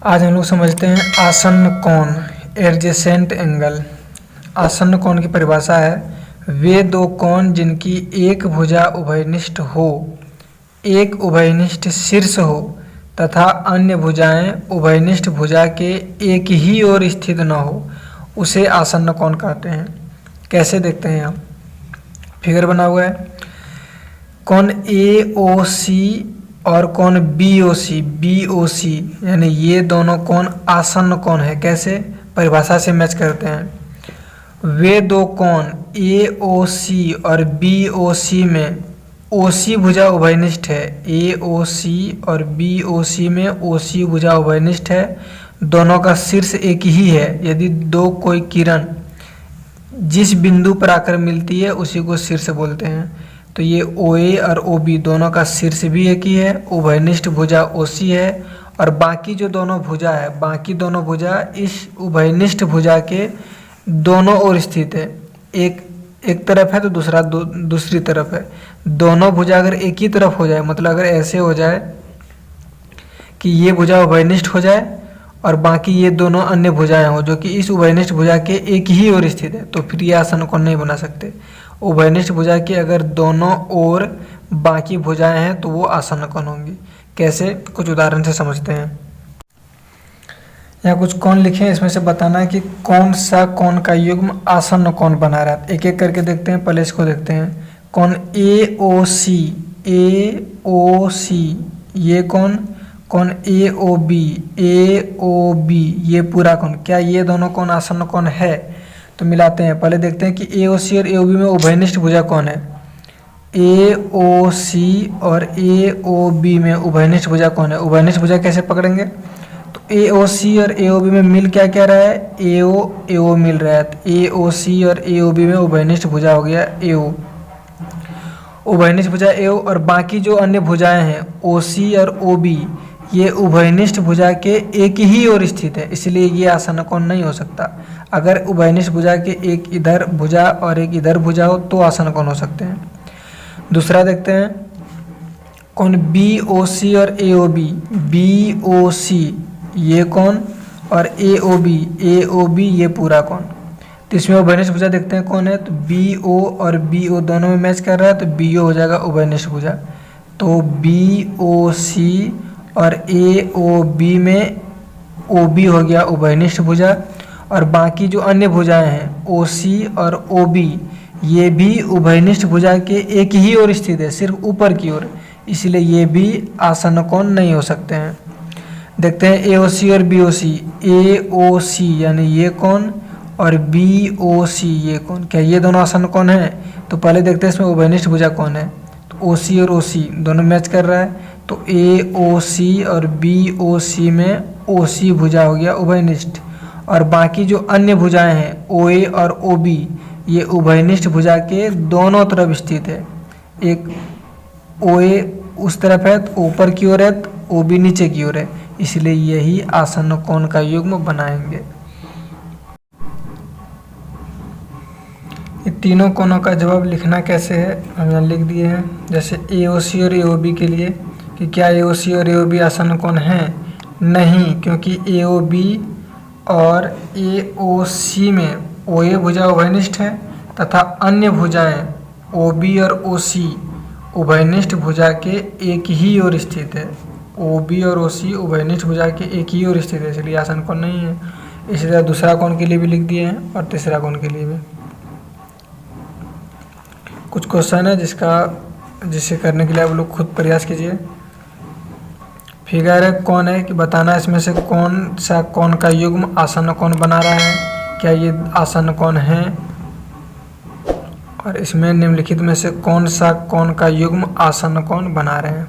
आज हम लोग समझते हैं आसन्न कोण, एडजेसेंट एंगल। आसन्न कोण की परिभाषा है वे दो कोण जिनकी एक भुजा उभयनिष्ठ हो, एक उभयनिष्ठ शीर्ष हो तथा अन्य भुजाएं उभयनिष्ठ भुजा के एक ही ओर स्थित न हो, उसे आसन्न कोण कहते हैं। कैसे देखते हैं हम, फिगर बना हुआ है। कोण AOC और कोण BOC यानी ये दोनों कोण आसन्न कोण है। कैसे, परिभाषा से मैच करते हैं। वे दो कोण AOC और BOC में OC भुजा उभयनिष्ठ है। AOC और BOC में OC भुजा उभयनिष्ठ है। दोनों का शीर्ष एक ही है। यदि दो कोई किरण जिस बिंदु पर आकर मिलती है उसी को शीर्ष बोलते हैं। तो ये OA और OB दोनों का शीर्ष भी एक ही है। उभयनिष्ठ भुजा OC है और बाकी जो दोनों भुजा है, बाकी दोनों भुजा इस उभयनिष्ठ भुजा के दोनों ओर स्थित है। एक तरफ है तो दूसरा दूसरी तरफ है। दोनों भुजा अगर एक ही तरफ हो जाए, मतलब अगर ऐसे हो जाए कि ये भुजा उभयनिष्ठ हो जाए और बाकी ये दोनों अन्य भुजाएं हो जो कि इस उभयनिष्ठ भुजा के एक ही ओर स्थित है, तो फिर ये आसन्न कोण नहीं बना सकते। उभयनिष्ठ भुजा के अगर दोनों ओर बाकी भुजाएं हैं तो वो आसन्न कोण होंगी। कैसे, कुछ उदाहरण से समझते हैं। यहाँ कुछ कोण लिखे हैं, इसमें से बताना है कि कौन सा कोण का युग्म आसन्न कोण बना रहा है। एक एक करके देखते हैं। पहले इसको देखते हैं। कोण AOC ये कोण AOB ये पूरा कोण, क्या ये दोनों कोण आसन्न कोण है? तो मिलाते हैं। पहले देखते हैं कि AOC और AOB में उभयनिष्ठ भुजा कौन है। AOC और AOB में उभयनिष्ठ भुजा कौन है? उभयनिष्ठ भुजा कैसे पकड़ेंगे? तो AOC और AOB में मिल क्या क्या रहा है? AO मिल रहा है। तो AOC और AOB में उभयनिष्ठ भुजा हो गया AO, उभयनिष्ठ भुजा AO। और बाकी जो अन्य भुजाएं हैं OC और OB ये उभयनिष्ठ भुजा के एक ही ओर स्थित है, इसलिए ये आसन्न कोण नहीं हो सकता। अगर उभयनिष्ठ भुजा के एक इधर भुजा और एक इधर भुजा हो तो आसन्न कोण हो सकते हैं। दूसरा देखते हैं। कोण BOC और AOB BOC ये कोण और AOB ये पूरा कोण। तो इसमें उभयनिष्ठ भुजा देखते हैं कौन है। तो BO और BO दोनों में मैच कर रहा है, तो BO हो जाएगा उभयनिष्ठ भुजा। तो BOC और AOB में OB हो गया उभयनिष्ठ भुजा। और बाकी जो अन्य भुजाएं हैं OC और OB ये भी उभयनिष्ठ भुजा के एक ही ओर स्थित है, सिर्फ ऊपर की ओर, इसलिए ये भी आसन्न कोण नहीं हो सकते हैं। देखते हैं AOC और BOC। AOC यानी ये कोण और BOC ये कोण, क्या ये दोनों आसन्न कोण है? तो पहले देखते हैं इसमें उभयनिष्ठ भुजा कौन है। तो OC और OC दोनों मैच कर रहा है, तो AOC और BOC में OC भुजा हो गया उभयनिष्ठ। और बाकी जो अन्य भुजाएं हैं OA और OB ये उभयनिष्ठ भुजा के दोनों तरफ स्थित है। एक OA उस तरफ है तो ऊपर की ओर है, तो OB नीचे की ओर है, इसलिए यही आसन्न कोण का युग्म बनाएंगे। ये तीनों कोणों का जवाब लिखना कैसे है हम यहाँ लिख दिए हैं। जैसे AOC और AOB के लिए कि क्या AOC और AOB आसन्न कोण हैं? नहीं, क्योंकि AOB और AOC में OA भुजा उभयनिष्ठ है तथा अन्य भुजाएं OB और OC उभयनिष्ठ भुजा के एक ही ओर स्थित है। OB और OC उभयनिष्ठ भुजा के एक ही ओर स्थित है, इसलिए आसन्न कोण नहीं है। इसी तरह दूसरा कोण के लिए भी लिख दिए हैं और तीसरा कोण के लिए भी। कुछ क्वेश्चन है जिसे करने के लिए आप लोग खुद प्रयास कीजिए। फिगर है कौन है कि बताना इसमें से कौन सा कोण का युग्म आसन्न कोण बना रहा है, क्या ये आसन्न कोण है? और इसमें निम्नलिखित में से कौन सा कोण का युग्म आसन्न कोण बना रहे हैं?